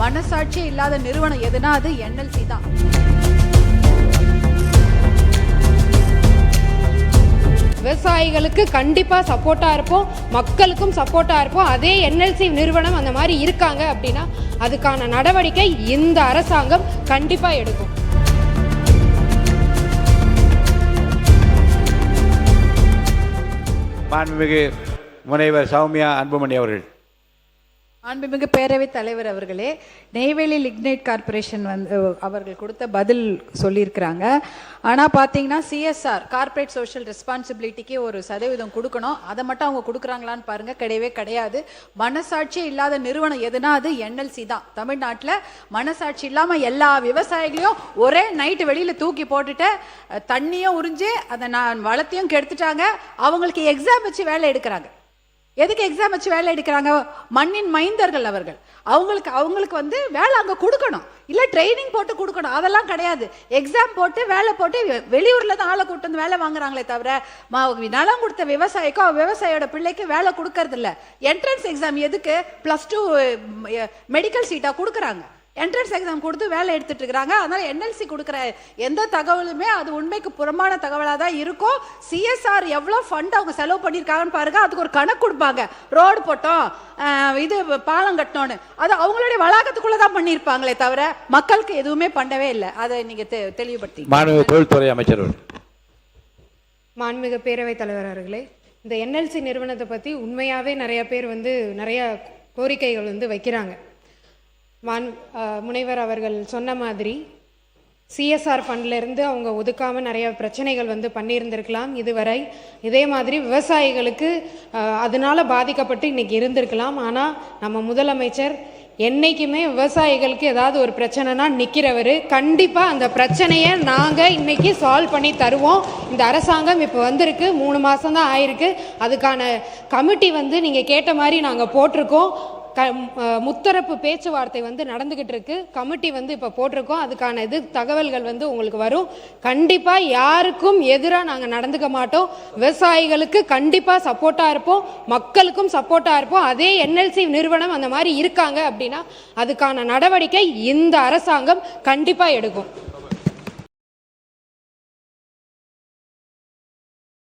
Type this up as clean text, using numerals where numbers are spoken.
மனசாட்சியே இல்லாத நிறுவனம் எதுனா அது NLC தான். விவசாயிகளுக்கு கண்டிப்பா சப்போர்ட்டா இருப்போம், மக்களுக்கும் சப்போர்ட்டா இருப்போம். அதே NLC நிறுவனம் அந்த மாதிரி இருக்காங்க அப்படின்னா அதுக்கான நடவடிக்கை இந்த அரசாங்கம் கண்டிப்பா எடுக்கும். மாண்புமிகு முனைவர் சௌமியா அன்புமணி அவர்கள். மாண்புமிகு பேரவைத் தலைவர் அவர்களே, நெய்வேலி லிக்னைட் கார்பரேஷன் அவர்கள் கொடுத்த பதில் சொல்லியிருக்கிறாங்க. ஆனால் பார்த்தீங்கன்னா CSR கார்பரேட் சோஷியல் ரெஸ்பான்சிபிலிட்டிக்கு ஒரு சதவீதம் கொடுக்கணும். அதை மட்டும் அவங்க கொடுக்குறாங்களான்னு பாருங்கள், கிடையவே கிடையாது. மனசாட்சியே இல்லாத நிறுவனம் எதுனா அது NLC தான். தமிழ்நாட்டில் மனசாட்சி இல்லாமல் எல்லா விவசாயிகளையும் ஒரே நைட்டு வெளியில் தூக்கி போட்டுட்டு தண்ணியும் உறிஞ்சு அதை வளத்தையும் கெடுத்துட்டாங்க. அவங்களுக்கு எக்ஸாம் வச்சு வேலை எடுக்கிறாங்க. எதுக்கு எக்ஸாம் வச்சு வேலை எடுக்கிறாங்க? மண்ணின் மைந்தர்கள் அவர்கள். அவங்களுக்கு வேலை அங்கே கொடுக்கணும், இல்லை ட்ரைனிங் போட்டு கொடுக்கணும். அதெல்லாம் கிடையாது. எக்ஸாம் போட்டு வேலை போட்டு வெளியூரில் தான் ஆளை கூட்டு வந்து வேலை வாங்குறாங்களே தவிர நிலம் கொடுத்த விவசாயிக்கோ விவசாயியோட பிள்ளைக்கு வேலை கொடுக்கறது இல்லை. என்ட்ரன்ஸ் எக்ஸாம் எதுக்கு? +2 மெடிக்கல் சீட்டாக கொடுக்குறாங்க. என்ட்ரன்ஸ் எக்ஸாம் கொடுத்து வேலை எடுத்துட்டு இருக்கிறாங்க. அதனால NLC கொடுக்குற எந்த தகவலுமே அது உண்மைக்கு புறமான தகவலாக தான் இருக்கும். CSR எவ்வளோ ஃபண்ட் அவங்க செலவு பண்ணியிருக்காங்கன்னு பாருங்க. அதுக்கு ஒரு கணக்கு கொடுப்பாங்க. ரோடு போட்டோம், இது பாலம் கட்டணும்னு. அது அவங்களுடைய வளாகத்துக்குள்ள தான் பண்ணியிருப்பாங்களே தவிர மக்களுக்கு எதுவுமே பண்ணவே இல்லை. அதை நீங்க தெளிவுபடுத்தி. மாண்புமிகு தொழில்துறை அமைச்சர். மாண்புமிகு பேரவைத் தலைவர் அவர்களே, இந்த NLC நிறுவனத்தை பற்றி உண்மையாகவே நிறைய பேர் நிறைய கோரிக்கைகள் வைக்கிறாங்க. முனைவர் அவர்கள் சொன்ன மாதிரி CSR ஃபண்ட்லேருந்து அவங்க ஒதுக்காமல் நிறைய பிரச்சனைகள் பண்ணியிருந்திருக்கலாம் இதுவரை. இதே மாதிரி விவசாயிகளுக்கு அதனால பாதிக்கப்பட்டு இன்றைக்கி இருந்திருக்கலாம். ஆனால் நம்ம முதலமைச்சர் என்றைக்குமே விவசாயிகளுக்கு ஏதாவது ஒரு பிரச்சனைனா நிற்கிறவர். கண்டிப்பாக அந்த பிரச்சனையை நாங்கள் இன்றைக்கி சால்வ் பண்ணி தருவோம். இந்த அரசாங்கம் இப்போ வந்திருக்கு, 3 மாதம் தான் ஆயிருக்கு. அதுக்கான கமிட்டி நீங்கள் கேட்ட மாதிரி நாங்கள் போட்டிருக்கோம். முத்தரப்பு பேச்சுவார்த்தை நடந்துகிட்டு இருக்கு. கமிட்டி இப்போ போட்டிருக்கோம். அதுக்கான தகவல்கள் உங்களுக்கு வரும். கண்டிப்பா யாருக்கும் எதிராக நாங்கள் நடந்துக்க மாட்டோம். விவசாயிகளுக்கு கண்டிப்பா சப்போர்ட்டா இருப்போம், மக்களுக்கும் சப்போர்ட்டா இருப்போம். அதே NLC நிறுவனம் அந்த மாதிரி இருக்காங்க அப்படின்னா அதுக்கான நடவடிக்கை இந்த அரசாங்கம் கண்டிப்பா எடுக்கும்.